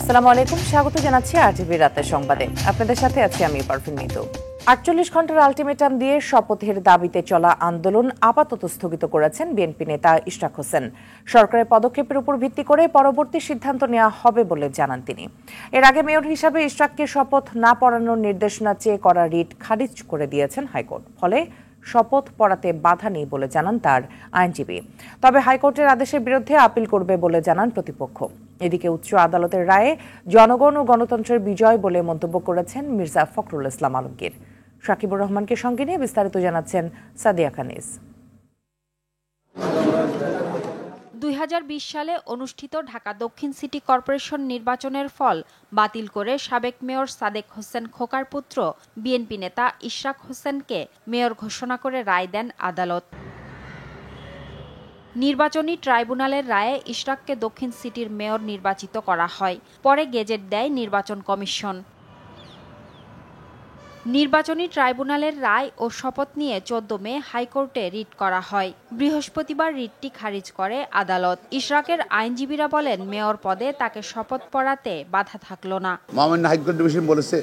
আসসালামু আলাইকুম, স্বাগত জানাচ্ছি আরটিভি রাতের সংবাদে। আপনাদের সাথে আছি আমি পারভিন মিতু। 48 ঘন্টার আলটিমেটাম দিয়ে শপথের দাবিতে চলা আন্দোলন আপাতত স্থগিত করেছেন বিএনপি নেতা ইশরাক হোসেন। সরকারের পদক্ষেপের উপর ভিত্তি করে পরবর্তী সিদ্ধান্ত নেওয়া হবে বলে জানান তিনি। এর আগে মেয়র হিসাবে ইশরাককে শপথ না পড়ানোর নির্দেশনা চেয়ে করা রিট খারিজ করে দিয়েছেন হাইকোর্ট। ফলে শপথ পড়াতে বাধা নেই বলে জানান তার আইনজীবী। তবে হাইকোর্টের আদেশের বিরুদ্ধে আপিল করবে বলে জানান প্রতিপক্ষ। এদিকে উচ্চ আদালতের রায়ে জনগণ ও গণতন্ত্রের বিজয় বলে মন্তব্য করেছেন মির্জা ফখরুল ইসলাম আলমগীর। সাকিবুর রহমানকে সঙ্গে নিয়ে বিস্তারিত জানাচ্ছেন সাদিয়া কানিজ। 2020 সালে অনুষ্ঠিত ঢাকা দক্ষিণ সিটি কর্পোরেশন নির্বাচনের ফল বাতিল করে সাবেক মেয়র সাদেক হোসেন খোকার পুত্র বিএনপি নেতা ইশরাক হোসেনকে মেয়র ঘোষণা করে রায় দেন আদালত। নির্বাচনী ট্রাইব্যুনালের রায়ে ইশরাককে দক্ষিণ সিটির মেয়র নির্বাচিত করা হয়। পরে গেজেট দেয় নির্বাচন কমিশন। নির্বাচনী ট্রাইব্যুনালের রায় ও শপথ নিয়ে 14 মে হাইকোর্টে রিট করা হয়। বৃহস্পতিবার রিটটি খারিজ করে আদালত। ইশরাকের আইনজীবীরা বলেন, মেয়র পদে তাকে শপথ পড়াতে বাধা থাকলো না। মহামান্য হাইকোর্ট ডিভিশন বলেছে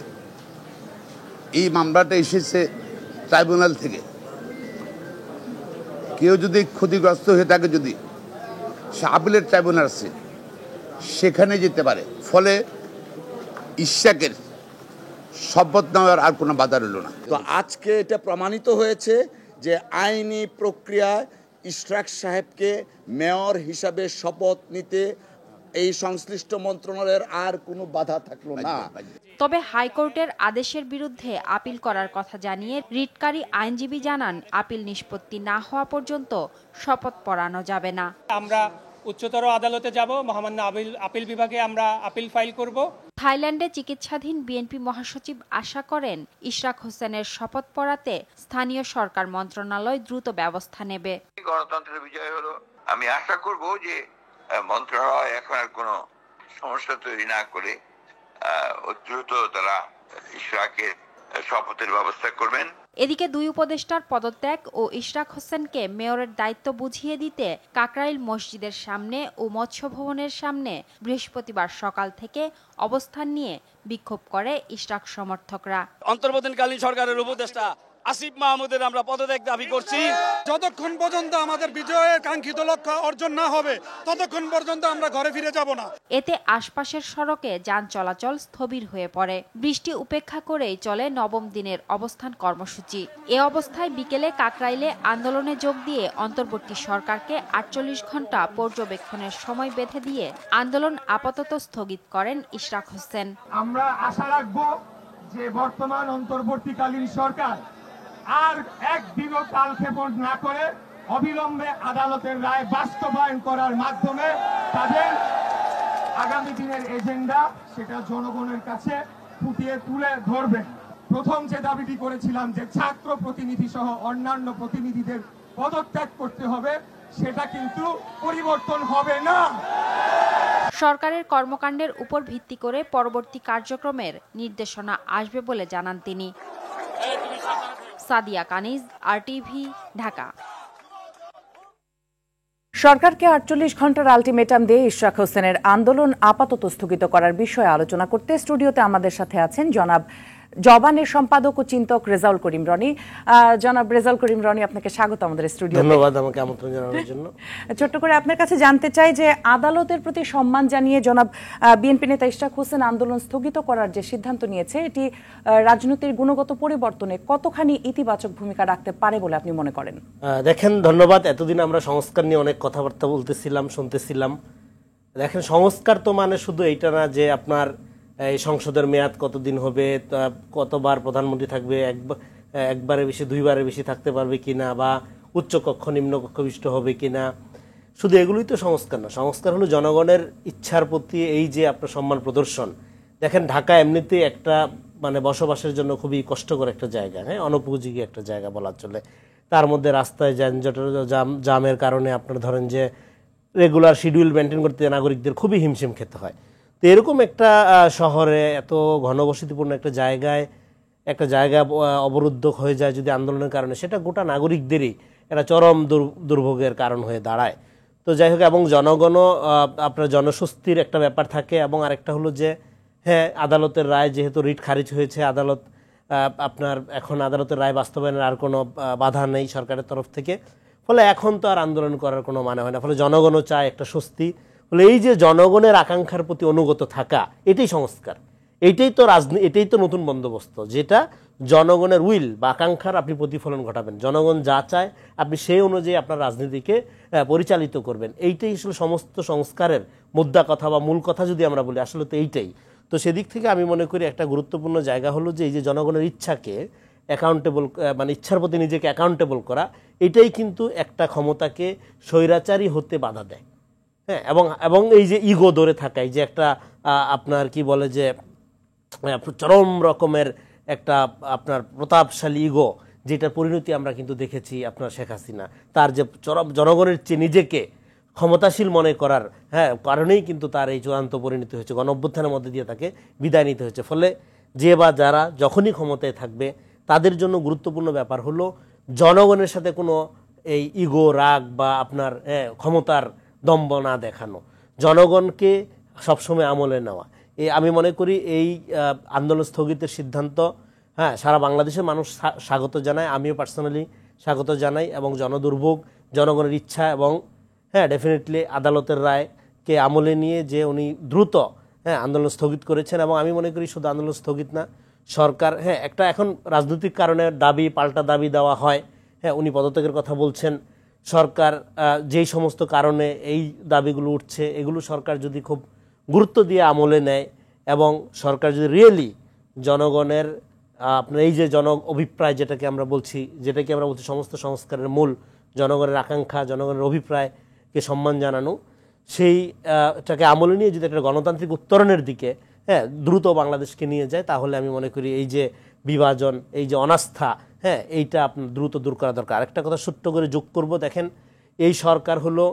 এই মামলাটা এসেছে ট্রাইব্যুনাল থেকে। কেউ যদি ক্ষতিগ্রস্ত হয়ে থাকে, যদি সে আপিলের ট্রাইব্যুনাল আছে সেখানে যেতে পারে। ফলে ইশরাকের শপথ নেওয়ার আর কোনো বাধা রইল না। তো আজকে এটা প্রমাণিত হয়েছে যে আইনি প্রক্রিয়ায় ইশরাক সাহেবকে মেয়র হিসাবে শপথ নিতে এই সংশ্লিষ্ট মন্ত্রণালয়ের আর কোনো বাধা থাকলো না। তবে হাইকোর্টের আদেশের বিরুদ্ধে আপিল করার কথা জানিয়ে রিটকারী আইনজীবী জানান, আপিল নিষ্পত্তি না হওয়া পর্যন্ত শপথ পড়ানো যাবে না। আমরা উচ্চতর আদালতে যাব, মহামান্য আপিল বিভাগে আমরা আপিল ফাইল করব। থাইল্যান্ডে চিকিৎসাধীন বিএনপি মহাসচিব আশা করেন, ইশরাক হোসেনের শপথ পড়াতে স্থানীয় সরকার মন্ত্রণালয় দ্রুত ব্যবস্থা নেবে। গণতন্ত্রের বিজয় হলো। আমি আশা করব যে মন্ত্রণালয় এখন আর কোনো সমস্যা তৈরি না করে দ্রুত তারা ইশরাকের শপথের ব্যবস্থা করবেন। এদিকে দুই উপদেষ্টার পদত্যাগ ও ইশরাক হোসেনকে মেয়রের দায়িত্ব বুঝিয়ে দিতে কাকরাইল মসজিদের সামনে ও মৎস্য ভবনের সামনে বৃহস্পতিবার সকাল থেকে অবস্থান নিয়ে বিক্ষোভ করে ইশরাক সমর্থকরা। অন্তর্বর্তীকালীন সরকারের উপদেষ্টা আসিফ মাহমুদের আমরা পদত্যাগ দাবি করছি। যতক্ষণ পর্যন্ত আমাদের বিজয়ের কাঙ্ক্ষিত লক্ষ্য অর্জন না হবে ততক্ষণ পর্যন্ত আমরা ঘরে ফিরে যাব না। এতে আশপাশের সড়কে যান চলাচল স্থবির হয়ে পড়ে। বৃষ্টি উপেক্ষা করেই চলে নবম দিনের অবস্থান কর্মসূচি। এ অবস্থায় বিকেলে কাকরাইলে আন্দোলনে যোগ দিয়ে অন্তর্বর্তী সরকারকে 48 ঘন্টা পর্যবেক্ষণের সময় বেঁধে দিয়ে আন্দোলন আপাতত স্থগিত করেন ইশরাক হোসেন। আমরা আশা রাখব যে বর্তমান অন্তর্বর্তীকালীন সরকার আর একদিনও কালক্ষেপণ না করে অবিলম্বে আদালতের রায় বাস্তবায়ন করার মাধ্যমে তাদের আগামী দিনের এজেন্ডা সেটা জনগণের কাছে ফুটিয়ে তুলে ধরবে। প্রথম যে দাবিটি করেছিলাম যে ছাত্র প্রতিনিধি সহ অন্যান্য প্রতিনিধিদের পদত্যাগ করতে হবে, সেটা কিন্তু পরিবর্তন হবে না। সরকারের কর্মকাণ্ডের উপর ভিত্তি করে পরবর্তী কার্যক্রমের নির্দেশনা আসবে বলে জানান তিনি। সাদিয়া কানিজ, আরটিভি, ঢাকা। সরকারকে 48 ঘন্টার আলটিমেটাম দিয়ে ইশরাক হোসেনের আন্দোলন আপাতত স্থগিত করার বিষয়ে আলোচনা করতে স্টুডিওতে আমাদের সাথে আছেন জনাব জবানের সম্পাদক ও চিন্তক রেজাউল করিম রনি। জনাব রেজাউল করিম রনি, আপনাকে স্বাগত আমাদের স্টুডিওতে। ধন্যবাদ আমাকে আমন্ত্রণ জানানোর জন্য। ছোট্ট করে আপনার কাছে জানতে চাই যে আদালতের প্রতি সম্মান জানিয়ে জনাব বিএনপি নেতা ইশরাক হোসেন আন্দোলন স্থগিত করার যে সিদ্ধান্ত নিয়েছে, এটি রাজনীতির গুণগত পরিবর্তনে কতখানি ইতিবাচক ভূমিকা রাখতে পারে বলে আপনি মনে করেন? দেখেন, ধন্যবাদ। এতদিন আমরা সংস্কার নিয়ে অনেক কথাবার্তা বলতেছিলাম, শুনতেছিলাম। দেখেন, সংস্কার তো মানে শুধু এইটা না যে আপনার এই সংসদের মেয়াদ কতদিন হবে, কতবার প্রধানমন্ত্রী থাকবে, একবারের বেশি দুইবারের বেশি থাকতে পারবে কিনা, বা উচ্চকক্ষ নিম্নকক্ষ বিশিষ্ট হবে কিনা, শুধু এগুলোই তো সংস্কার না। সংস্কার হলো জনগণের ইচ্ছার প্রতি এই যে আপনার সম্মান প্রদর্শন। দেখেন, ঢাকা এমনিতে একটা মানে বসবাসের জন্য খুবই কষ্টকর একটা জায়গা, হ্যাঁ, অনুপযোগী একটা জায়গা বলা চলে। তার মধ্যে রাস্তায় যানজটের জামের কারণে আপনার ধরেন যে রেগুলার শিডিউল মেনটেন করতে নাগরিকদের খুবই হিমশিম খেতে হয়। তো এরকম একটা শহরে এত ঘনবসতিপূর্ণ একটা জায়গা অবরুদ্ধ হয়ে যায় যদি আন্দোলনের কারণে, সেটা গোটা নাগরিকদেরই একটা চরম দুর্ভোগের কারণ হয়ে দাঁড়ায়। তো যাই হোক, এবং জনগণও আপনার জনস্বস্তির একটা ব্যাপার থাকে, এবং আরেকটা হলো যে হ্যাঁ, আদালতের রায় যেহেতু রিট খারিজ হয়েছে, আদালত আপনার এখন আদালতের রায় বাস্তবায়নের আর কোনো বাধা নেই সরকারের তরফ থেকে, ফলে এখন তো আর আন্দোলন করার কোনো মানে হয় না, ফলে জনগণও চায় একটা স্বস্তি। ফলে এই যে জনগণের আকাঙ্ক্ষার প্রতি অনুগত থাকা, এটাই সংস্কার, এটাই তো নতুন বন্দোবস্ত, যেটা জনগণের উইল বা আকাঙ্ক্ষার আপনি প্রতিফলন ঘটাবেন, জনগণ যা চায় আপনি সেই অনুযায়ী আপনার রাজনীতিকে পরিচালিত করবেন। এইটাই আসলে সমস্ত সংস্কারের মুদ্রা কথা বা মূল কথা যদি আমরা বলি, আসলে তো এইটাই। তো সেদিক থেকে আমি মনে করি একটা গুরুত্বপূর্ণ জায়গা হলো যে এই যে জনগণের ইচ্ছাকে অ্যাকাউন্টেবল, মানে ইচ্ছার প্রতি নিজেকে অ্যাকাউন্টেবল করা, এটাই কিন্তু একটা ক্ষমতাকে স্বৈরাচারী হতে বাধা দেয়। হ্যাঁ, এবং এই যে ইগো ধরে থাকা, এই যে একটা আপনার কি বলে যে চরম রকমের একটা আপনার প্রতাপশালী ইগো, যেটার পরিণতি আমরা কিন্তু দেখেছি আপনার শেখ হাসিনা, তার যে চরম জনগণের চেয়ে নিজেকে ক্ষমতাশীল মনে করার কারণেই কিন্তু তার এই চূড়ান্ত পরিণতি হয়েছে, গণঅভ্যুত্থানের মধ্যে দিয়ে তাকে বিদায় নিতে হয়েছে। ফলে যে বা যারা যখনই ক্ষমতায় থাকবে তাদের জন্য গুরুত্বপূর্ণ ব্যাপার হলো জনগণের সাথে কোনো এই ইগো, রাগ বা আপনার ক্ষমতার দম্ভ না দেখানো, জনগণকে সবসময় আমলে নেওয়া। আমি মনে করি এই আন্দোলন স্থগিতের সিদ্ধান্ত সারা বাংলাদেশের মানুষ স্বাগত জানায়, আমিও পার্সোনালি স্বাগত জানাই, এবং জনদুর্ভোগ, জনগণের ইচ্ছা এবং ডেফিনেটলি আদালতের রায়কে আমলে নিয়ে যে উনি দ্রুত আন্দোলন স্থগিত করেছেন। এবং আমি মনে করি শুধু আন্দোলন স্থগিত না, সরকার একটা এখন রাজনৈতিক কারণে দাবি পাল্টা দাবি দেওয়া হয়, উনি পদত্যাগের কথা বলছেন, সরকার যেই সমস্ত কারণে এই দাবিগুলো উঠছে এগুলো সরকার যদি খুব গুরুত্ব দিয়ে আমলে নেয়, এবং সরকার যদি রিয়েলি জনগণের আপনার এই যে অভিপ্রায় যেটাকে আমরা বলছি সমস্ত সংস্কারের মূল জনগণের আকাঙ্ক্ষা, জনগণের অভিপ্রায়কে সম্মান জানানো, সেইটাকে আমলে নিয়ে যদি একটা গণতান্ত্রিক উত্তরণের দিকে দ্রুত বাংলাদেশকে নিয়ে যায়, তাহলে আমি মনে করি এই যে বিভাজন, এই যে অনাস্থা, এইটা আপনার দ্রুত দূর করা দরকার। আরেকটা কথা ছোট্ট করে যোগ করব, দেখেন এই সরকার হলো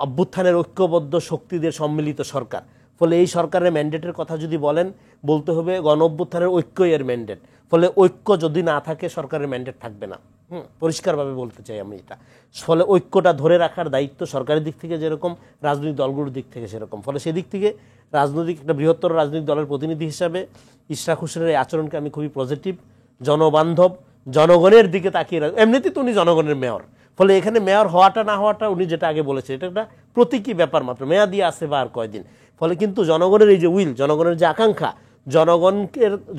অভ্যুত্থানের ঐক্যবদ্ধ শক্তিদের সম্মিলিত সরকার, ফলে এই সরকারের ম্যান্ডেটের কথা যদি বলতে হবে গণ অভ্যুত্থানের ঐক্যই এর ম্যান্ডেট, ফলে ঐক্য যদি না থাকে সরকারের ম্যান্ডেট থাকবে না, পরিষ্কারভাবে বলতে চাই আমি এটা। ফলে ঐক্যটা ধরে রাখার দায়িত্ব সরকারের দিক থেকে যেরকম, রাজনৈতিক দলগুলোর দিক থেকে সেরকম। ফলে সেদিক থেকে একটা বৃহত্তর রাজনৈতিক দলের প্রতিনিধি হিসাবে ইশরাক হোসেনের এই আচরণকে আমি খুবই পজিটিভ, জনবান্ধব, জনগণের দিকে তাকিয়ে এমনিতেই তো উনি জনগণের মেয়র, ফলে এখানে মেয়র হওয়াটা না হওয়াটা উনি যেটা আগে বলেছে এটা একটা প্রতীকী ব্যাপার মাত্র, মেয়াদি আছে বা আর কয়দিন। ফলে কিন্তু জনগণের এই যে উইল, জনগণের যে আকাঙ্ক্ষা,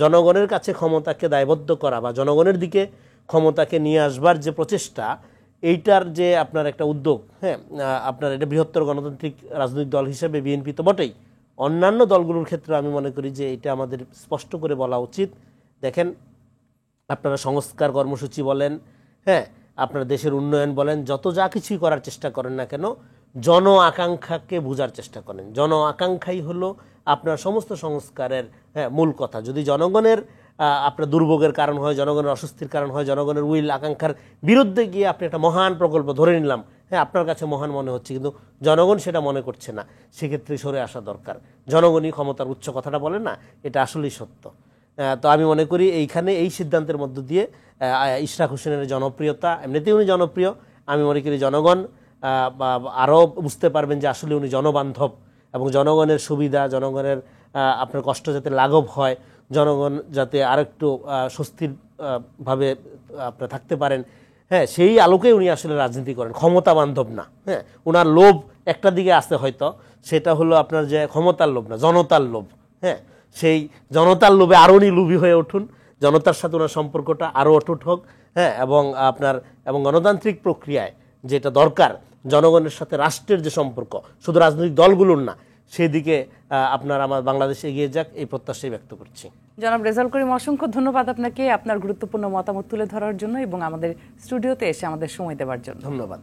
জনগণের কাছে ক্ষমতাকে দায়বদ্ধ করা বা জনগণের দিকে ক্ষমতাকে নিয়ে আসবার যে প্রচেষ্টা, এইটার যে আপনার একটা উদ্যোগ, আপনার এটা বৃহত্তর গণতান্ত্রিক রাজনৈতিক দল হিসেবে বিএনপি তো বটেই, অন্যান্য দলগুলোর ক্ষেত্রে আমি মনে করি যে এটা আমাদের স্পষ্ট করে বলা উচিত। দেখেন, আপনারা সংস্কার কর্মসূচি বলেন, আপনারা দেশের উন্নয়ন বলেন, যত যা কিছুই করার চেষ্টা করেন না কেন, জন আকাঙ্ক্ষাকে বোঝার চেষ্টা করেন। জন আকাঙ্ক্ষাই হলো আপনার সমস্ত সংস্কারের মূল কথা। যদি জনগণের আপনার দুর্ভোগের কারণ হয়, জনগণের অস্বস্তির কারণ হয়, জনগণের উইল আকাঙ্ক্ষার বিরুদ্ধে গিয়ে আপনি একটা মহান প্রকল্প ধরে নিলাম, আপনার কাছে মহান মনে হচ্ছে, কিন্তু জনগণ সেটা মনে করছে না, সেক্ষেত্রে সরে আসা দরকার। জনগণই ক্ষমতার উচ্চ কথাটা বলে না, এটা আসলেই সত্য। তো আমি মনে করি এইখানে এই সিদ্ধান্তের মধ্য দিয়ে ইশরাক হোসেনের জনপ্রিয়তা, এমনিতেই উনি জনপ্রিয়, আমি মনে করি জনগণ আরও বুঝতে পারবেন যে আসলে উনি জনবান্ধব, এবং জনগণের সুবিধা, জনগণের আপনার কষ্ট যাতে লাঘব হয়, জনগণ যাতে আরেকটু স্বস্তির ভাবে আপনার থাকতে পারেন, সেই আলোকে উনি আসলে রাজনীতি করেন, ক্ষমতা বান্ধব না। ওনার লোভ একটা দিকে আসতে হয়তো, সেটা হলো আপনার যে ক্ষমতার লোভ না, জনতার লোভ। সেই জনতার লোভে আরও উনি লোভী হয়ে উঠুন, জনতার সাথে ওনার সম্পর্কটা আরও অটুট হোক, এবং গণতান্ত্রিক প্রক্রিয়ায় যেটা দরকার, জনগণের সাথে রাষ্ট্রের যে সম্পর্ক, শুধু রাজনৈতিক দলগুলোর না, সেদিকে আপনার আমার বাংলাদেশে এগিয়ে যাক, এই প্রত্যাশাই ব্যক্ত করছি। জনাব রেজাউল করিম, অসংখ্য ধন্যবাদ আপনাকে আপনার গুরুত্বপূর্ণ মতামত তুলে ধরার জন্য এবং আমাদের স্টুডিওতে এসে আমাদের সময় দেওয়ার জন্য। ধন্যবাদ।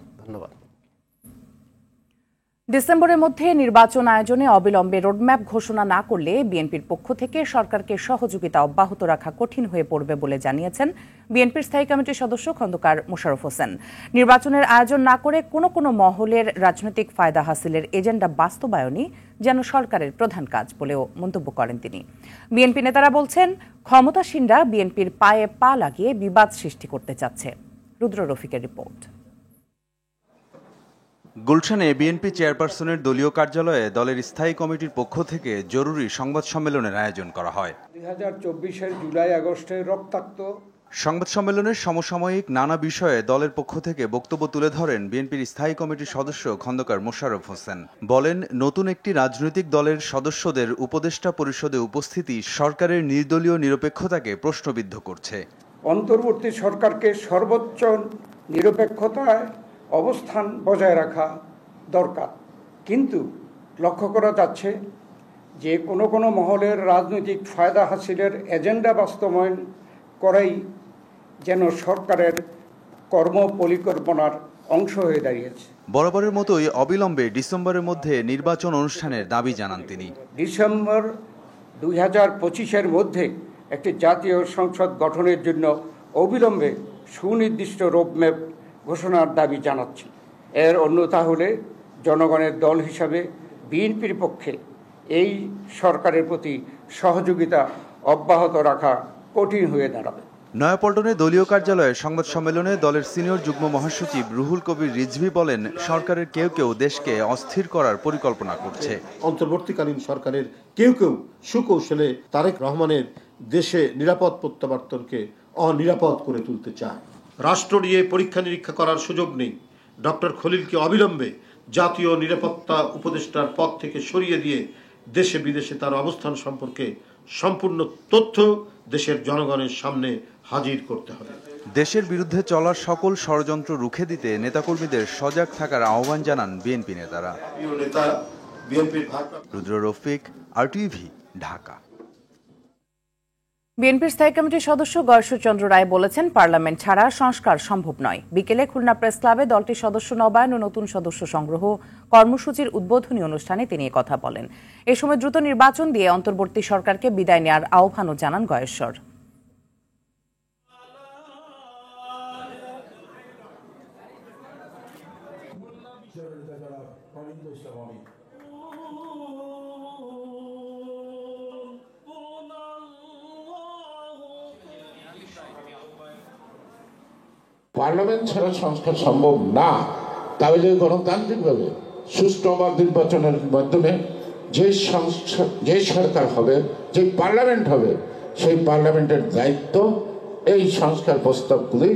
ডিসেম্বরের মধ্যে নির্বাচন আয়োজনে অবিলম্বে রোডম্যাপ ঘোষণা না করলে বিএনপির পক্ষ থেকে সরকারকে সহযোগিতা অব্যাহত রাখা কঠিন হয়ে পড়বে বলে জানিয়েছেন বিএনপির স্থায়ী কমিটির সদস্য খন্দকার মোশাররফ হোসেন। নির্বাচনের আয়োজন না করে কোনো মহলের রাজনৈতিক ফায়দা হাসিলের এজেন্ডা বাস্তবায়নই যেন সরকারের প্রধান কাজ বলেও মন্তব্য করেন তিনি। বিএনপি নেতারা বলছেন, ক্ষমতাসীনরা বিএনপির পায়ে পা লাগিয়ে বিবাদ সৃষ্টি করতে চাচ্ছে। রুদ্র রফিকের রিপোর্ট। গুলশানে বিএনপি চেয়ারপারসনের দলীয় কার্যালয়ে দলের স্থায়ী কমিটির পক্ষ থেকে জরুরি সংবাদ সম্মেলনের আয়োজন করা হয়। 2024-এর জুলাই আগস্টের রক্তাক্ত সংবাদ সম্মেলনের সমসাময়িক নানা বিষয়ে দলের পক্ষ থেকে বক্তব্য তুলে ধরেন বিএনপির স্থায়ী কমিটির সদস্য খন্দকার মোশাররফ হোসেন। বলেন, নতুন একটি রাজনৈতিক দলের সদস্যদের উপদেষ্টা পরিষদে উপস্থিতি সরকারের নির্দলীয় নিরপেক্ষতাকে প্রশ্নবিদ্ধ করছে। অন্তর্বর্তী সরকারকে সর্বোচ্চ নিরপেক্ষতায় অবস্থান বজায় রাখা দরকার, কিন্তু লক্ষ্য করা যাচ্ছে যে কোনো মহলের রাজনৈতিক ফায়দা হাসিলের এজেন্ডা বাস্তবায়ন করাই যেন সরকারের কর্ম পরিকল্পনার অংশ হয়ে দাঁড়িয়েছে। বরাবরের মতোই অবিলম্বে ডিসেম্বরের মধ্যে নির্বাচন অনুষ্ঠানের দাবি জানান তিনি। ডিসেম্বর 2025-এর মধ্যে একটি জাতীয় সংসদ গঠনের জন্য অবিলম্বে সুনির্দিষ্ট রোডম্যাপ ঘোষণার দাবি জানাচ্ছি। এর অন্যথা হলে জনগণের দল হিসাবে বিএনপির পক্ষে এই সরকারের প্রতি সহযোগিতা অব্যাহত রাখা কঠিন হয়ে দাঁড়াবে। নয়াপল্টনে দলীয় কার্যালয়ে সংবাদ সম্মেলনে দলের সিনিয়র যুগ্ম মহাসচিব রুহুল কবির রিজভী বলেন, সরকারের কেউ কেউ দেশকে অস্থির করার পরিকল্পনা করছে। অন্তর্বর্তীকালীন সরকারের কেউ কেউ সুকৌশলে তারেক রহমানের দেশে নিরাপদ প্রত্যাবর্তনকে অনিরাপদ করে তুলতে চায়। রাষ্ট্র নিয়ে পরীক্ষা নিরীক্ষা করার সুযোগ নেই। ডক্টর খলিলকে অবিলম্বে জাতীয় নিরাপত্তা উপদেষ্টার পদ থেকে সরিয়ে দিয়ে দেশে বিদেশে তার অবস্থান সম্পর্কে সম্পূর্ণ তথ্য দেশের জনগণের সামনে হাজির করতে হবে। দেশের বিরুদ্ধে চলার সকল ষড়যন্ত্র রুখে দিতে নেতাকর্মীদের সজাগ থাকার আহ্বান জানান বিএনপি নেতারা। রুদ্র রফিক, আরটিভি, ঢাকা। বিএনপির স্থায়ী কমিটির সদস্য গয়েশ্বরচন্দ্র রায় বলেছেন, পার্লামেন্ট ছাড়া সংস্কার সম্ভব নয়। বিকেলে খুলনা প্রেস ক্লাবে দলটির সদস্য নবায়ন ও নতুন সদস্য সংগ্রহ কর্মসূচির উদ্বোধনী অনুষ্ঠানে তিনি কথা বলেন। এ সময় দ্রুত নির্বাচন দিয়ে অন্তর্বর্তী সরকারকে বিদায় নেওয়ার আহ্বানও জানান গয়েশ্বর। পার্লামেন্ট ছাড়া সংস্কার সম্ভব না, তাহলে গণতান্ত্রিকভাবে সুষ্ঠু অবাধ নির্বাচনের মাধ্যমে যে সরকার হবে, যে পার্লামেন্ট হবে, সেই পার্লামেন্টের দায়িত্ব এই সংস্কার প্রস্তাবগুলি।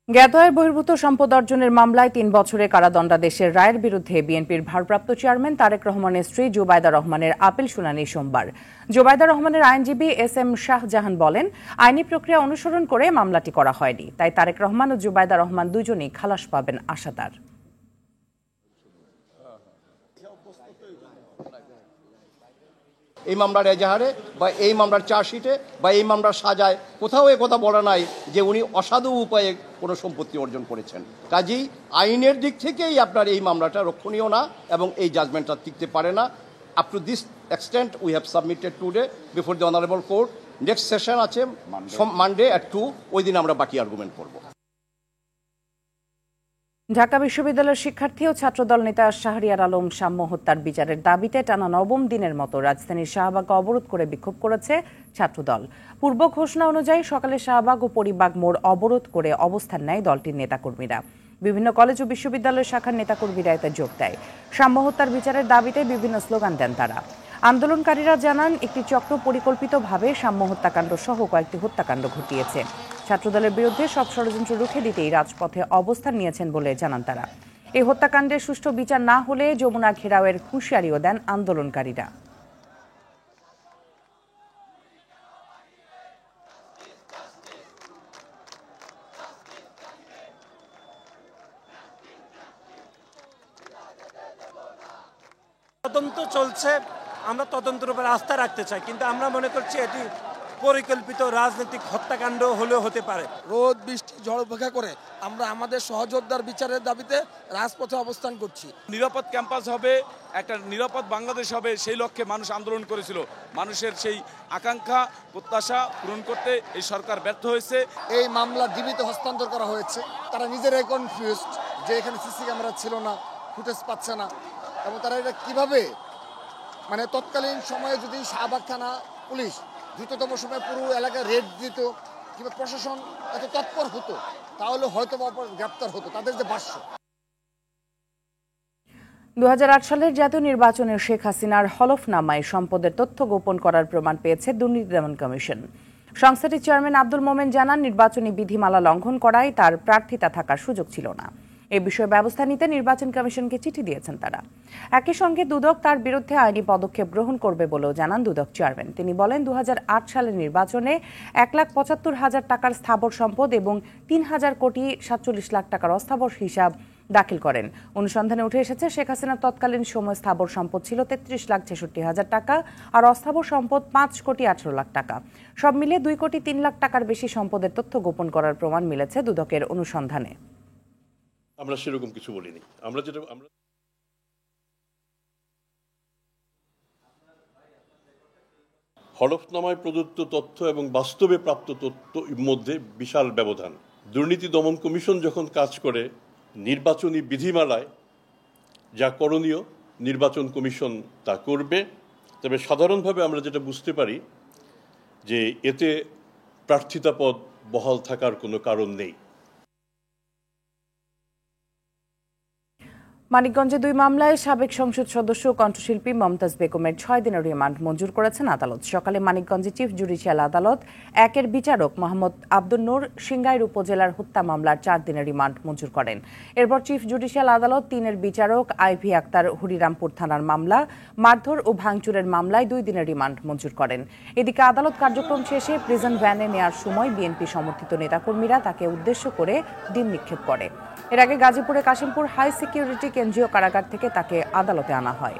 জ্ঞাত আয়ের বহির্ভূত সম্পদ অর্জনের মামলায় 3 বছরের কারাদণ্ডাদেশের রায়ের বিরুদ্ধে বিএনপির ভারপ্রাপ্ত চেয়ারম্যান তারেক রহমানের স্ত্রী জুবাইদা রহমানের আপিল শুনানি সোমবার। জুবাইদা রহমানের আইনজীবী SM শাহজাহান বলেন, আইনি প্রক্রিয়া অনুসরণ করে মামলাটি করা হয়নি, তাই তারেক রহমান ও জুবাইদা রহমান দুজনেই খালাস পাবেন আশাদার। এই মামলার এজাহারে বা এই মামলার চার্জশিটে বা এই মামলার সাজায় কোথাও এ কথা বলা নাই যে উনি অসাধু উপায়ে কোনো সম্পত্তি অর্জন করেছেন। কাজেই আইনের দিক থেকেই আপনার এই মামলাটা রক্ষণীয় না এবং এই জাজমেন্টটা টিকতে পারে না। Up to this extent we have submitted today before the honourable court. Next session আছে মানডে at 2, ওই দিন আমরা বাকি আর্গুমেন্ট করব। ঢাকা বিশ্ববিদ্যালয়ের শিক্ষার্থী ও ছাত্রদল নেতা শাহরিয়ার আলম সাম্য হত্যার বিচারের দাবিতে টানা 9ম দিনের মতো রাজধানীর শাহবাগ অবরোধ করে বিক্ষোভ করেছে ছাত্রদল। পূর্ব ঘোষণা অনুযায়ী সকালে শাহবাগ ও পরিবাগ মোড় অবরোধ করে অবস্থান নেয় দলটির নেতাকর্মীরা। বিভিন্ন কলেজ ও বিশ্ববিদ্যালয় শাখার নেতাকর্মীরা এতে যোগ দেয়। সাম্য হত্যার বিচারের দাবিতে বিভিন্ন স্লোগান দেন তারা। আন্দোলনকারীরা জানান, একটি চক্র পরিকল্পিতভাবে সাম্য হত্যাকাণ্ড সহ কয়েকটি হত্যাকাণ্ড ঘটিয়েছে। ছাত্রদলের বিরুদ্ধে সব ষড়যন্ত্র রুখে দিতেই রাজপথে অবস্থান নিয়েছেন বলে জানান তারা। এই হত্যাকাণ্ডের সুষ্ঠু বিচার না হলে যমুনা ঘেরাওয়ের হুঁশিয়ারিও দেন আন্দোলনকারীরা। তদন্ত চলছে, আমরা তদন্তের উপর আস্থা রাখতে চাই, কিন্তু আমরা মনে করছি এটি পরিকল্পিত রাজনৈতিক হত্যাকাণ্ড হলেও হতে পারে। রোদ বৃষ্টি ঝড় উপেক্ষা করে আমরা আমাদের সহযোদ্ধার বিচারের দাবিতে রাজপথে অবস্থান করছি। নিরাপদ ক্যাম্পাস হবে, একটা নিরাপদ বাংলাদেশ হবে, সেই লক্ষ্যে মানুষ আন্দোলন করেছিল। মানুষের সেই আকাঙ্ক্ষা প্রত্যাশা পূরণ করতে এই সরকার ব্যর্থ হয়েছে। এই মামলা ডিবিতে হস্তান্তর করা হয়েছে। তারা নিজেরাই কনফিউজড যে এখানে সিসি ক্যামেরা ছিল না, ফুটেজ পাচ্ছে না, এবং তারা এটা কিভাবে তৎকালীন সময়ে যদি শাহবাগ থানা পুলিশ দ্রুততম সময়ে পুরো এলাকায় রেড দিত, কিংবা প্রশাসন এত তৎপর হতো, তাহলে হয়তো গ্রেপ্তার হতো, তাদের যে ভাষ্য। 2008 সালের জাতীয় নির্বাচনে শেখ হাসিনার হলফনামায় সম্পদের তথ্য গোপন করার প্রমাণ পেয়েছে দুর্নীতি দমন কমিশন। সংস্থাটির চেয়ারম্যান আব্দুল মোমেন জানান, নির্বাচনী বিধিমালা লঙ্ঘন করায় তার প্রার্থিতা থাকার সুযোগ ছিল না। এ বিষয়ে ব্যবস্থা নিতে নির্বাচন কমিশনকে চিঠি দিয়েছেন তারা। একই সঙ্গে দুদক তার বিরুদ্ধে আইনি পদক্ষেপ গ্রহণ করবে বলেও জানান দুদক চেয়ারম্যান। তিনি বলেন, 2008 সালের নির্বাচনে 1,75,000 টাকার স্থাবর সম্পদ এবং 3,000 কোটি 47 লাখ টাকার অস্থাবর হিসাব দাখিল করেন। অনুসন্ধানে উঠে এসেছে, শেখ হাসিনার তৎকালীন সময় স্থাবর সম্পদ ছিল 33,66,000 টাকা আর অস্থাবর সম্পদ 5,18 লাখ টাকা। সব মিলিয়ে 2,03 লাখ টাকার বেশি সম্পদের তথ্য গোপন করার প্রমাণ মিলেছে দুদকের অনুসন্ধানে। আমরা সেরকম কিছু বলিনি। আমরা হলফনামায় প্রদত্ত তথ্য এবং বাস্তবে প্রাপ্ত তথ্যের মধ্যে বিশাল ব্যবধান। দুর্নীতি দমন কমিশন যখন কাজ করে, নির্বাচনী বিধিমালায় যা করণীয় নির্বাচন কমিশন তা করবে। তবে সাধারণভাবে আমরা যেটা বুঝতে পারি যে এতে প্রার্থিতা পদ বহাল থাকার কোনো কারণ নেই। মানিকগঞ্জে 2 মামলায় সাবেক সংসদ সদস্য কণ্ঠশিল্পী মমতাজ বেগমের 6 দিনের রিমান্ড মঞ্জুর করেছেন আদালত। সকালে মানিকগঞ্জে চিফ জুডিশিয়াল আদালত 1-এর বিচারক মোহাম্মদ আব্দুল নূর সিংগাইর উপজেলার হত্যা মামলার 4 দিনের রিমান্ড মঞ্জুর করেন। এরপর চিফ জুডিশিয়াল আদালত 3-এর বিচারক আইভি আক্তার হরিরামপুর থানার মামলা মারধর ও ভাঙচুরের মামলায় 2 দিনের রিমান্ড মঞ্জুর করেন। এদিকে আদালত কার্যক্রম শেষে প্রিজন ভ্যানে নেয়ার সময় বিএনপি সমর্থিত নেতাকর্মীরা তাকে উদ্দেশ্য করে ডিম নিক্ষেপ করে। এর আগে গাজীপুরে কাশিমপুর হাই সিকিউরিটি কেন্দ্রীয় কারাগার থেকে তাকে আদালতে আনা হয়।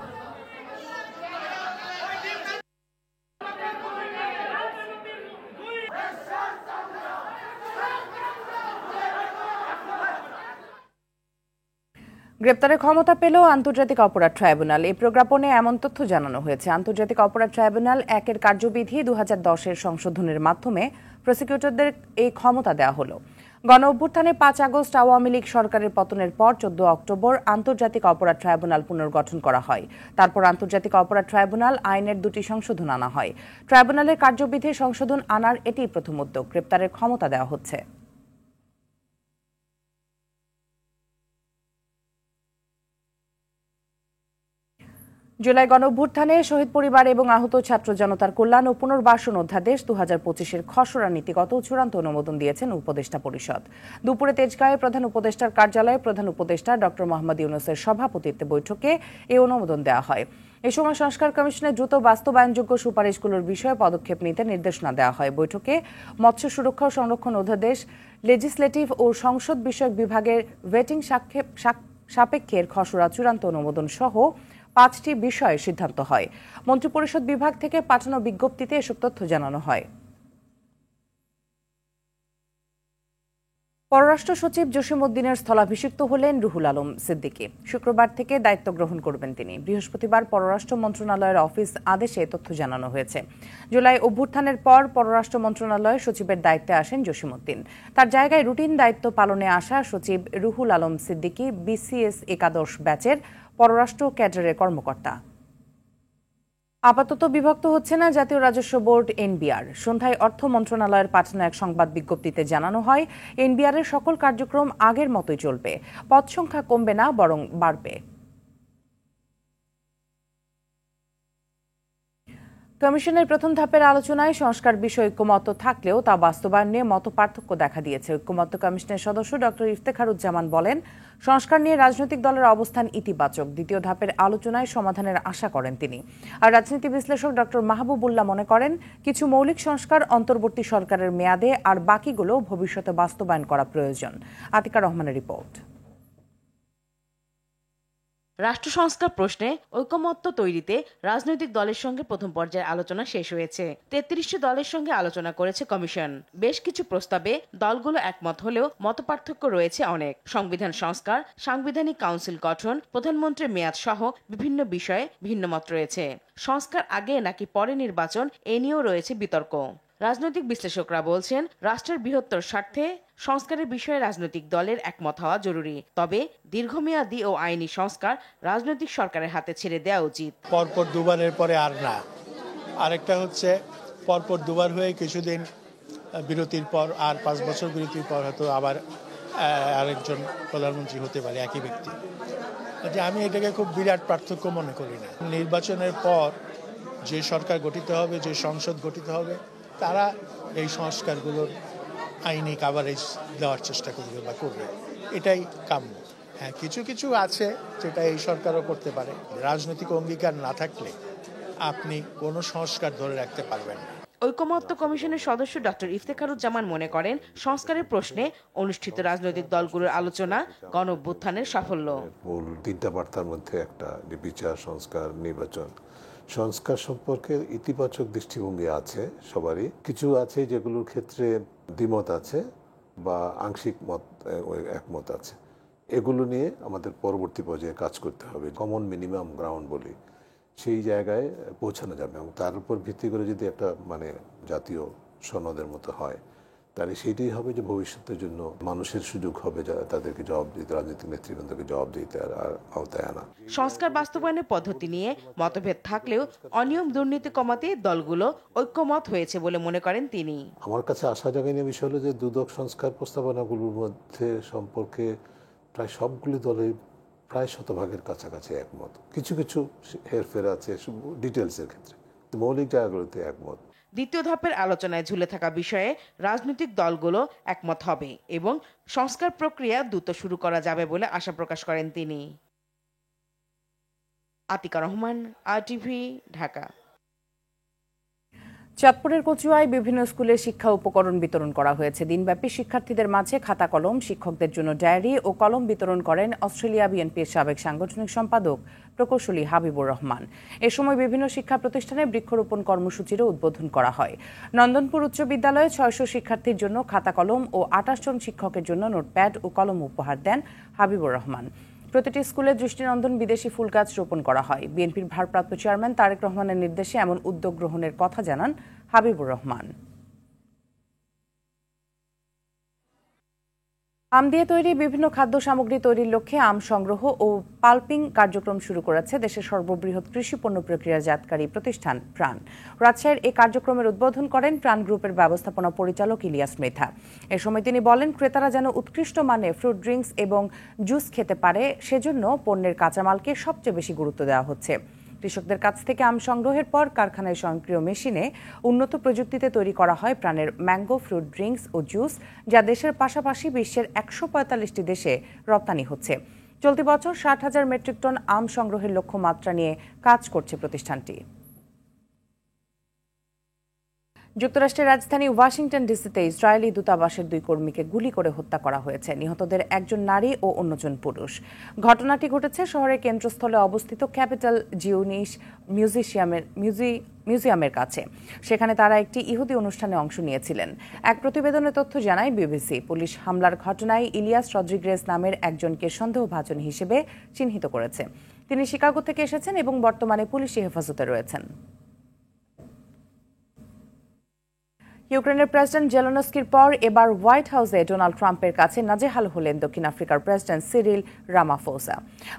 গ্রেপ্তারের ক্ষমতা পেল আন্তর্জাতিক অপরাধ ট্রাইব্যুনাল। এই প্রজ্ঞাপনে এমন তথ্য জানানো হয়েছে। আন্তর্জাতিক অপরাধ ট্রাইব্যুনাল 1-এর কার্যবিধি 2010-এর সংশোধনের মাধ্যমে প্রসিকিউটরদের এই ক্ষমতা দেওয়া হলো। গণ অভ্যুত্থানে 5 আগস্ট আওয়ামী লীগ সরকারের পতনের পর 14 অক্টোবর আন্তর্জাতিক অপরাধ ট্রাইব্যুনাল পুনর্গঠন করা হয়। তারপর আন্তর্জাতিক অপরাধ ট্রাইব্যুনাল আইনের 2টি সংশোধন আনা হয়। ট্রাইব্যুনালের কার্যবিধি সংশোধন আনার এটিই প্রথম উদ্যোগ। গ্রেপ্তারের ক্ষমতা দেওয়া হচ্ছে। জুলাই গণঅভ্যুত্থানে শহীদ পরিবার এবং আহত ছাত্র জনতার কল্যাণ ও পুনর্বাসন অধ্যাদেশ 2025-এর খসড়া নীতিগত চূড়ান্ত অনুমোদন দিয়েছেন উপদেষ্টা পরিষদ। দুপুরে তেজগাঁয়ে প্রধান উপদেষ্টার কার্যালয়ে প্রধান উপদেষ্টা ডক্টর মোহাম্মদ ইউনূসের সভাপতিত্বে বৈঠকে এই অনুমোদন দেওয়া হয়। এ সময় সংস্কার কমিশনের দ্রুত বাস্তবায়নযোগ্য সুপারিশগুলোর বিষয়ে পদক্ষেপ নিতে নির্দেশনা দেওয়া হয়। বৈঠকে মৎস্য সুরক্ষা ও সংরক্ষণ অধ্যাদেশ, লেজিসলেটিভ ও সংসদ বিষয়ক বিভাগের ভেটিং সাপেক্ষের খসড়া চূড়ান্ত অনুমোদন সহ 5টি বিষয়ে সিদ্ধান্ত হয়। মন্ত্রিপরিষদ বিভাগ থেকে পাঠানো বিজ্ঞপ্তিতে এসব তথ্য জানানো হয়। পররাষ্ট্র সচিব জসিমউদ্দিনের স্থলাভিষিক্ত হলেন রুহুল আলম সিদ্দিকী। শুক্রবার থেকে দায়িত্ব গ্রহণ করবেন তিনি। বৃহস্পতিবার পররাষ্ট্র মন্ত্রণালয়ের অফিস আদেশে তথ্য জানানো হয়েছে। জুলাই অভ্যুত্থানের পর পররাষ্ট্র মন্ত্রণালয়ে সচিবের দায়িত্বে আসেন জসিমউদ্দিন। তার জায়গায় রুটিন দায়িত্ব পালনে আসা সচিব রুহুল আলম সিদ্দিকী বিসিএস একাদশ ব্যাচের পররাষ্ট্র ক্যাডারের কর্মকর্তা। আপাতত বিভক্ত হচ্ছে না জাতীয় রাজস্ব বোর্ড এনবিআর। সন্ধ্যায় অর্থ মন্ত্রণালয়ের পাঠানো এক সংবাদ বিজ্ঞপ্তিতে জানানো হয়, এনবিআর এর সকল কার্যক্রম আগের মতোই চলবে। পদ সংখ্যা কমবে না, বরং বাড়বে। কমিশনের প্রথম ধাপের আলোচনায় সংস্কার বিষয়ে ঐক্যমত্য থাকলেও তা বাস্তবায়ন নিয়ে মতপার্থক্য দেখা দিয়েছে। ঐক্যমত্য কমিশনের সদস্য ডক্টর ইফতেখারুজ্জামান বলেন, সংস্কার নিয়ে রাজনৈতিক দলের অবস্থান ইতিবাচক। দ্বিতীয় ধাপের আলোচনায় সমাধানের আশা করেন তিনি। আর রাজনীতি বিশ্লেষক ডক্টর মাহবুবুল্লাহ মনে করেন, কিছু মৌলিক সংস্কার অন্তর্বর্তী সরকারের মেয়াদে, আর বাকিগুলো ভবিষ্যতে বাস্তবায়ন করা প্রয়োজন। আতিকা রহমানের রিপোর্ট। রাষ্ট্র সংস্কার প্রশ্নে ঐকমত্য তৈরিতে রাজনৈতিক দলের সঙ্গে প্রথম পর্যায়ের আলোচনা শেষ হয়েছে। 33টি দলের সঙ্গে আলোচনা করেছে কমিশন। বেশ কিছু প্রস্তাবে দলগুলো একমত হলেও মতপার্থক্য রয়েছে অনেক। সংবিধান সংস্কার, সাংবিধানিক কাউন্সিল গঠন, প্রধানমন্ত্রীর মেয়াদ সহ বিভিন্ন বিষয়ে ভিন্নমত রয়েছে। সংস্কার আগে নাকি পরে নির্বাচন, এ নিয়েও রয়েছে বিতর্ক। রাজনৈতিক বিশ্লেষকরা বলছেন, রাষ্ট্রের বৃহত্তর স্বার্থে সংস্কারের বিষয়ে রাজনৈতিক দলের একমত হওয়া জরুরি। তবে দীর্ঘমেয়াদী ও আইনি সংস্কার রাজনৈতিক সরকারের হাতে ছেড়ে দেওয়া উচিত। পরপর দুবারের পরে আর না। আরেকটা হচ্ছে পরপর দুবার হয়ে কিছুদিন বিরতির পর আর 5 বছর বিরতির পর হয়তো আবার আরেকজন প্রধানমন্ত্রী হতে পারে একই ব্যক্তি। যে আমি এটাকে খুব বিরাট পার্থক্য মনে করি না। নির্বাচনের পর যে সরকার গঠিত হবে, যে সংসদ গঠিত হবে, তারা এই সংস্কারগুলোর আইনি কাভারেজ দেওয়ার চেষ্টা করবে বা করবে, এটাই কাম্য। হ্যাঁ, কিছু কিছু আছে যেটা এই সরকারও করতে পারে। রাজনৈতিক অঙ্গীকার না থাকলে আপনি কোনো সংস্কার ধরে রাখতে পারবেন না। ঐকমত্য কমিশনের সদস্য ডক্টর ইফতেখারুজ্জামান মনে করেন, সংস্কারের প্রশ্নে অনুষ্ঠিত রাজনৈতিক দলগুলোর আলোচনা গণঅভ্যুত্থানের সাফল্য। মূল 3টা বার্তার মধ্যে একটা বিচার, সংস্কার, নির্বাচন। সংস্কার সম্পর্কে ইতিবাচক দৃষ্টিভঙ্গি আছে সবারই, কিছু আছে যেগুলোর ক্ষেত্রে দ্বিমত আছে বা আংশিক একমত আছে। এগুলো নিয়ে আমাদের পরবর্তী পর্যায়ে কাজ করতে হবে। কমন মিনিমাম গ্রাউন্ড বলি, সেই জায়গায় পৌঁছানো যাবে এবং তার উপর ভিত্তি করে যদি একটা জাতীয় সনদের মতো হয়, তাহলে সেইটাই হবে যে ভবিষ্যতের জন্য মানুষের সুযোগ হবে তাদেরকে জবাব দিতে, রাজনৈতিক নেতৃবৃন্দকে জবাব দিতে আর আওতায় আনা। সংস্কার বাস্তবায়নের পদ্ধতি নিয়ে মতভেদ থাকলেও অনিয়ম দুর্নীতি কমাতে দলগুলো ঐক্যমত হয়েছে বলে মনে করেন তিনি। আমার কাছে আশা জাগানীয় বিষয় হলো যে দুদক সংস্কার প্রস্তাবনাগুলোর মধ্যে সম্পর্কে প্রায় সবগুলি দলের প্রায় শতভাগের কাছাকাছি একমত। কিছু কিছু হেরফের আছে ডিটেলসের ক্ষেত্রে, মৌলিক জায়গাগুলোতে একমত। দ্বিতীয় ধাপের আলোচনায় ঝুলে থাকা বিষয়ে রাজনৈতিক দলগুলো একমত হবে এবং সংস্কার প্রক্রিয়া দ্রুত শুরু করা যাবে বলে আশা প্রকাশ করেন তিনি। আতিকা রহমান, RTV, ঢাকা। চাঁদপুরের কচুয়ায় বিভিন্ন স্কুলে শিক্ষা উপকরণ বিতরণ করা হয়েছে। দিনব্যাপী শিক্ষার্থীদের মাঝে খাতা কলম, শিক্ষকদের জন্য ডায়েরি ও কলম বিতরণ করেন অস্ট্রেলিয়া বিএনপির সাবেক সাংগঠনিক সম্পাদক প্রকৌশলী হাবিবুর রহমান। এ সময় বিভিন্ন শিক্ষা প্রতিষ্ঠানে বৃক্ষরোপণ কর্মসূচিরও উদ্বোধন করা হয়। নন্দনপুর উচ্চ বিদ্যালয়ে 600 শিক্ষার্থীর জন্য খাতা কলম ও 28 জন শিক্ষকের জন্য নোটপ্যাড ও কলম উপহার দেন হাবিবুর রহমান। প্রতিটি স্কুলে দৃষ্টিনন্দন বিদেশি ফুল গাছ রোপণ করা হয়। বিএনপির ভারপ্রাপ্ত চেয়ারম্যান তারেক রহমানের নির্দেশে এমন উদ্যোগ গ্রহণের কথা জানান হাবিবুর রহমান। আম দিয়ে তৈরি বিভিন্ন খাদ্য সামগ্রী তৈরির লক্ষ্যে আম সংগ্রহ ও পাল্পিং কার্যক্রম শুরু করেছে দেশের সর্ববৃহৎ কৃষি পণ্য প্রক্রিয়াজাতকারী প্রতিষ্ঠান প্রাণ। রাজশাহীর এই কার্যক্রমের উদ্বোধন করেন প্রাণ গ্রুপের ব্যবস্থাপনা পরিচালক ইলিয়াস মৃধা। এ সময় তিনি বলেন, ক্রেতারা যেন উৎকৃষ্ট মানে ফ্রুট ড্রিঙ্কস এবং জুস খেতে পারে, সেজন্য পণ্যের কাঁচামালকে সবচেয়ে বেশি গুরুত্ব দেওয়া হচ্ছে। কৃষকদের কাছ থেকে আম সংগ্রহের পর কারখানায় স্বয়ংক্রিয় মেশিনে উন্নত প্রযুক্তিতে তৈরি করা হয় প্রাণের ম্যাঙ্গো ফ্রুট ড্রিঙ্কস ও জুস, যা দেশের পাশাপাশি বিশ্বের 145টি দেশে রপ্তানি হচ্ছে। চলতি বছর 60,000 মেট্রিক টন আম সংগ্রহের লক্ষ্যমাত্রা নিয়ে কাজ করছে প্রতিষ্ঠানটি। যুক্তরাষ্ট্রের রাজধানী ওয়াশিংটন ডিসিতে ইসরায়েলি দূতাবাসের 2 কর্মীকে গুলি করে হত্যা করা হয়েছে। নিহতদের একজন নারী ও অন্যজন পুরুষ। ঘটনাটি ঘটেছে শহরের কেন্দ্রস্থলে অবস্থিত ক্যাপিটাল জিউনিশ মিউজিয়ামের কাছে। সেখানে তারা একটি ইহুদি অনুষ্ঠানে অংশ নিয়েছিলেন। এক প্রতিবেদনে তথ্য জানায় বিবিসি। পুলিশ হামলার ঘটনায় ইলিয়াস রদ্রিগেজ নামের একজনকে সন্দেহভাজন হিসেবে চিহ্নিত করেছে। তিনি শিকাগো থেকে এসেছেন এবং বর্তমানে পুলিশি হেফাজতে রয়েছেন। ইউক্রেনের প্রেসিডেন্ট জেলেনস্কির পর এবার হোয়াইট হাউসে ডোনাল্ড ট্রাম্পের কাছে নাজেহাল হলেন দক্ষিণ আফ্রিকার প্রেসিডেন্ট সিরিল রামাফোসা।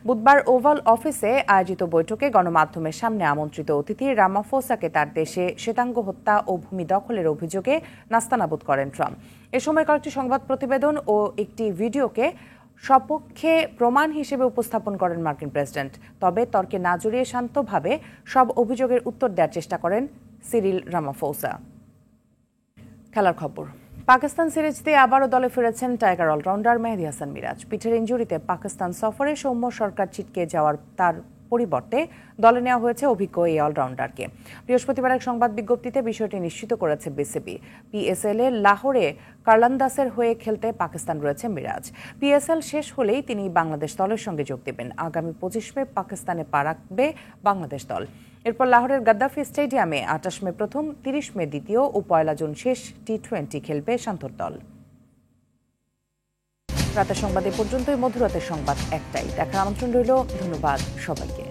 বুধবার ওভাল অফিসে আয়োজিত বৈঠকে গণমাধ্যমের সামনে আমন্ত্রিত অতিথি রামাফোসাকে তার দেশে শ্বেতাঙ্গ হত্যা ও ভূমি দখলের অভিযোগে নাস্তানাবুদ করেন ট্রাম্প। এ সময় কয়েকটি সংবাদ প্রতিবেদন ও একটি ভিডিওকে সপক্ষে প্রমাণ হিসেবে উপস্থাপন করেন মার্কিন প্রেসিডেন্ট। তবে তর্কে না জড়িয়ে শান্তভাবে সব অভিযোগের উত্তর দেওয়ার চেষ্টা করেন সিরিল রামাফোসা। খেলার খবর। পাকিস্তান সিরিজ দিয়ে আবারও দলে ফিরেছেন টাইগার অলরাউন্ডার মেহেদী হাসান মিরাজ। পিঠের ইনজুরিতে পাকিস্তান সফরে সৌম্য সরকার ছিটকে যাওয়ার তার পরিবর্তে দলে নেওয়া হয়েছে অভিজ্ঞ এই অলরাউন্ডারকে। বৃহস্পতিবার এক সংবাদ বিজ্ঞপ্তিতে বিষয়টি নিশ্চিত করেছে বিসিবি। PSL এ লাহোরে কার্লান্দাসের হয়ে খেলতে পাকিস্তান রয়েছে মিরাজ। PSL শেষ হলেই তিনি বাংলাদেশ দলের সঙ্গে যোগ দেবেন। আগামী 25 মে পাকিস্তানে পা রাখবে বাংলাদেশ দল। এরপর লাহোরের গাদ্দাফি স্টেডিয়ামে 28 মে প্রথম, 30 মে দ্বিতীয় ও 1 জুন শেষ T20 খেলবে শান্তর দল। রাতের সংবাদ এ পর্যন্তই। মধুরাতের সংবাদ একটাই। দেখার আমন্ত্রণ রইল। ধন্যবাদ সবাইকে।